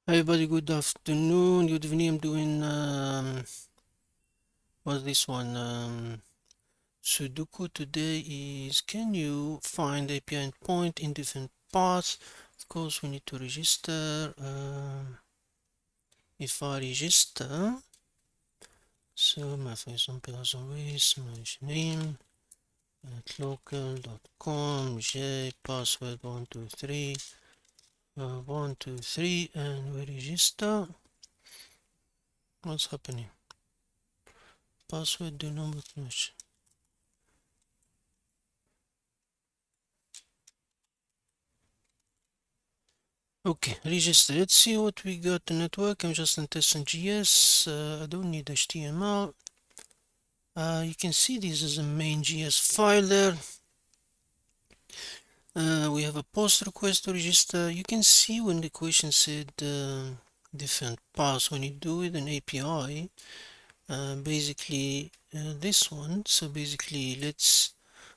Hi everybody, good afternoon. Good evening. I'm doing what's this one? Sudoku today is can you find API endpoint in different paths? Of course, we need to register. If I register, so my for example, as always, my name at local.com, j password 123, 123, and we register. What's happening? Password do not match. Okay, register. Let's see what we got. The network. I'm just in testing GS. I don't need HTML. You can see this is a main GS file there. We have a post request to register. You can see when the question said different paths. When you do it in API, basically this one. So basically,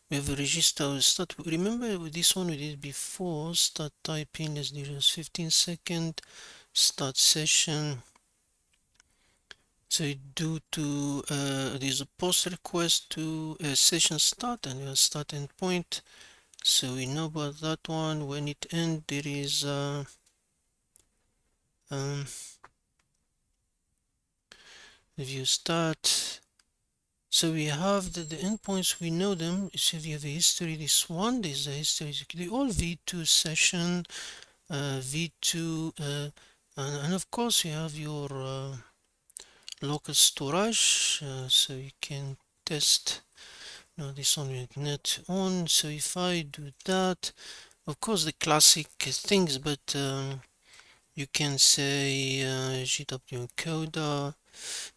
we have a register. Start. Remember with this one we did before. Start typing. Let's do just 15 seconds. Start session. So due to there's a post request to a session start and a start endpoint. So we know about that one. When it ends, there is view start. So we have the endpoints. We know them. So we have a history. This one, this is a history. They all v2 session, v2, and of course you have your local storage. So you can test. Now this one with net on. So if I do that, of course the classic things, but you can say JWT encoder.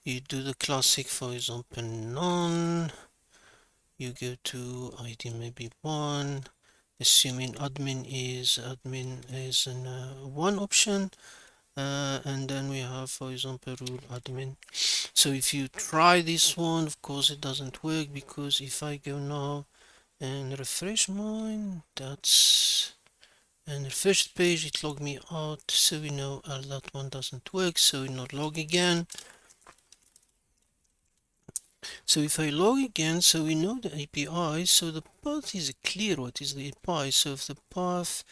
You do the classic, for example, none. You go to ID maybe one. Assuming admin is an one option. And then we have, for example, rule admin. So if you try this one, of course it doesn't work, because if I go now and refresh mine, and refresh page, it logged me out, so we know that one doesn't work, so we not log again. So if I log again, so we know the API, so the path is clear. What is the API? So if the path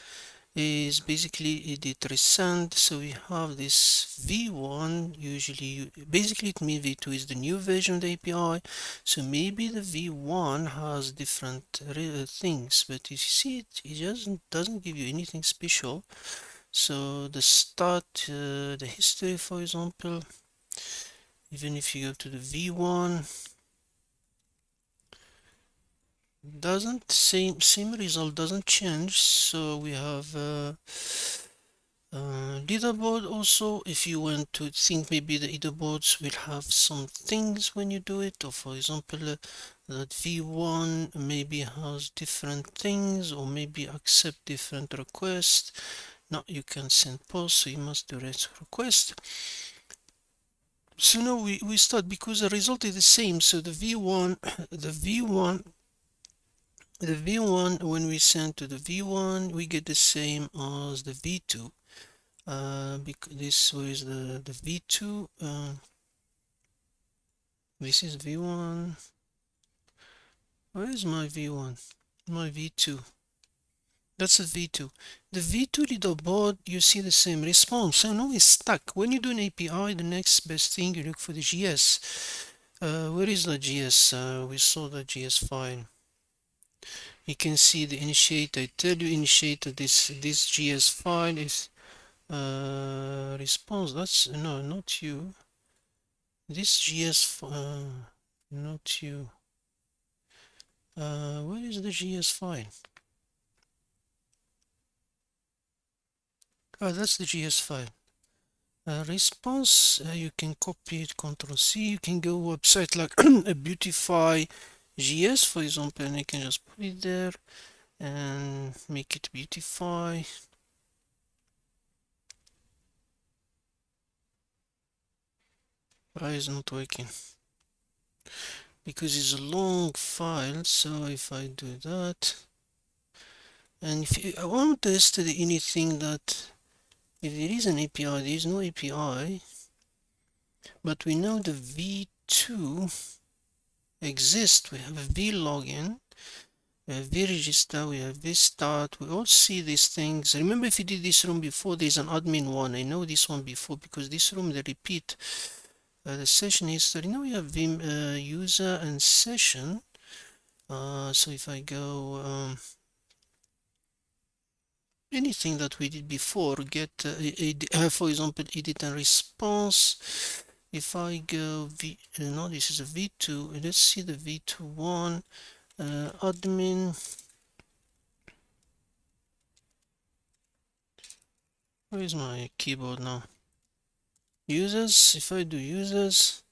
is basically edit resend, so we have this v1. Usually basically it means v2 is the new version of the API, so maybe the v1 has different things, but if you see it, it doesn't give you anything special. So the start, the history, for example, even if you go to the v1, doesn't same result doesn't change. So we have leaderboard also. If you want to think maybe the leaderboards will have some things when you do it, or for example that v1 maybe has different things, or maybe accept different requests. Now you can send post, so you must do request. So now we start, because the result is the same. So the v1 the v1, when we send to the v1, we get the same as the v2. Because this was the v2. This is v1. Where is my v1? My v2. That's a v2. The v2 leaderboard, you see the same response. So now it's stuck. When you do an API, the next best thing, you look for the GS. Where is the GS? We saw the GS file. You can see the initiate. I tell you, initiate this GS file is response. That's no, not you. This GS, not you. Where is the GS file? Oh, that's the GS file. Response, you can copy it, Control C. You can go website like a Beautify GS, for example, and you can just put it there and make it Beautify. Why is not working? Because it's a long file. So if I do that, and if I want to test anything that If there is an API, there is no API, but we know the v2 exists. We have a vlogin, we have vregister, we have vstart. We all see these things. Remember, if you did this room before, there's an admin one. I know this one before because this room they repeat the session history. Now we have vim user and session. So if I go anything that we did before, get for example edit and response. If I go no, this is a v2. Let's see the v2 one. Admin. Where is my keyboard now? Users. If I do users,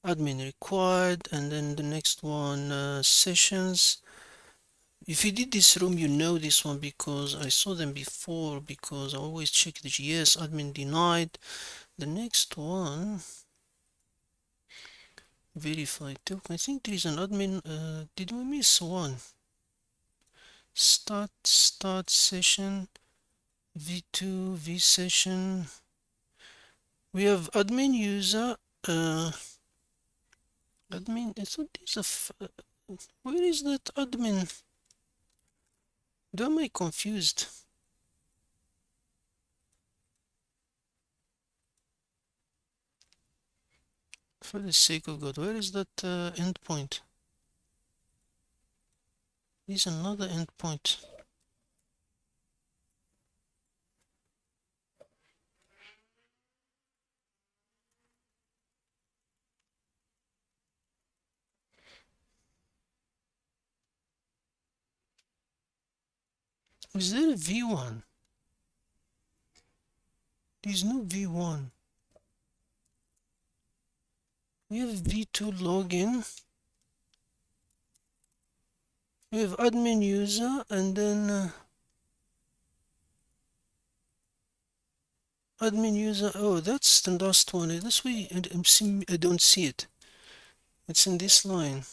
admin required, and then the next one, sessions. If you did this room, you know this one because I saw them before, because I always check the GS, admin denied. The next one, verify token. I think there is an admin, did we miss one? Start session, v2, v session. We have admin user, admin, I thought there's where is that admin? Am I confused? For the sake of God, where is that endpoint? There's another endpoint. Is there a v1? There's no v1. We have v2 login. We have admin user, and then admin user. Oh, that's the last one. This way, I don't see it. It's in this line.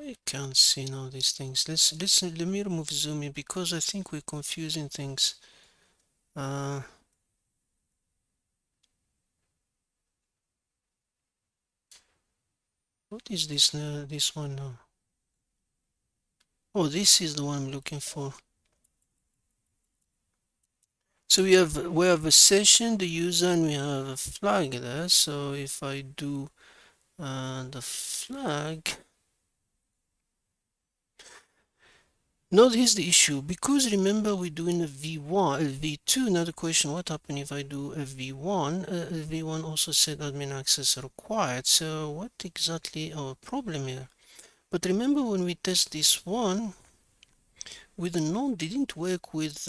I can't see now these things. Let me remove zooming because I think we're confusing things. What is this this one now? Oh, this is the one I'm looking for. So we have a session, the user, and we have a flag there. So if I do the flag. Now here's the issue, because remember we're doing a v1, a v2. Now the question, what happens if I do a v1? A v1 also said admin access required. So what exactly our problem here? But remember when we test this one with the node, didn't work with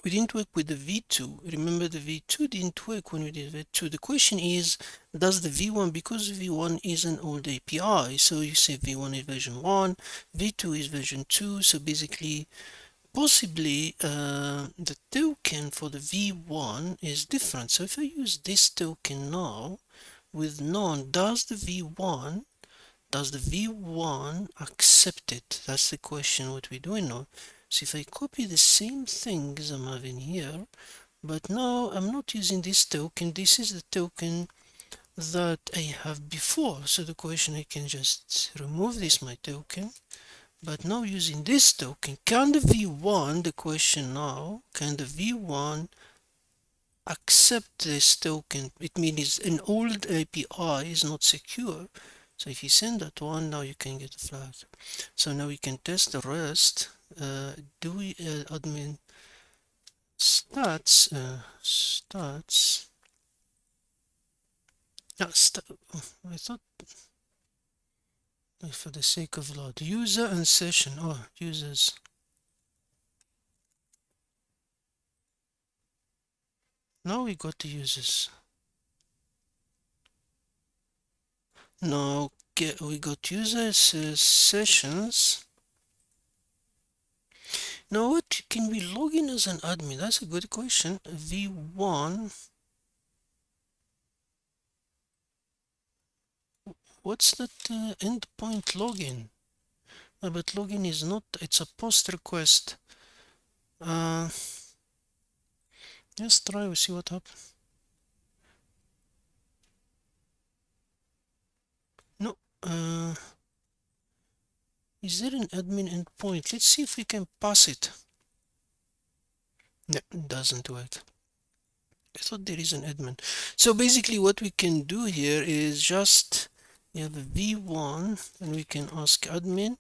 we didn't work with the v2. Remember the v2 didn't work when we did v2. The question is, does the v1, because v1 is an old API, so you say v1 is version 1, v2 is version 2, so basically possibly the token for the v1 is different. So if I use this token now with none, does the v1 accept it? That's the question what we're doing now. So if I copy the same things I'm having here, but now I'm not using this token, this is the token that I have before. So the question, I can just remove this my token, but now using this token, can the v1, the question now, can the v1 accept this token? It means an old API is not secure. So if you send that one, now you can get a flag. So now we can test the rest. Do we admin stats? Yeah, I thought for the sake of load, user and session. Oh, users. Now we got the users. Now we got users, sessions. Now what can we log in as an admin? That's a good question. v1. What's that endpoint login? but login is not, it's a post request. Let's try, we see what happens. No, is there an admin endpoint? Let's see if we can pass it. No, it doesn't work. I thought there is an admin. So basically what we can do here is just, we have a v1 and we can ask admin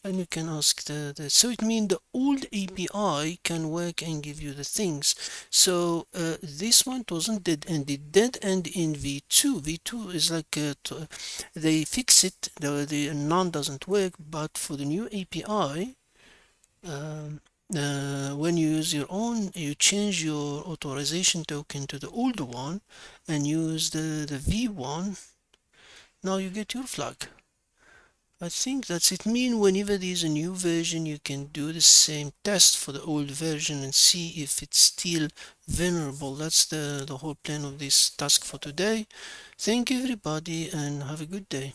and you can ask so it means the old API can work and give you the things. So this one wasn't dead ended. Dead end in v2. V2 is like they fix it, the none doesn't work, but for the new API, when you use your own, you change your authorization token to the old one and use the v1. Now you get your flag. I think that's it. Mean whenever there's a new version, you can do the same test for the old version and see if it's still vulnerable. That's the whole plan of this task for today. Thank you everybody and have a good day.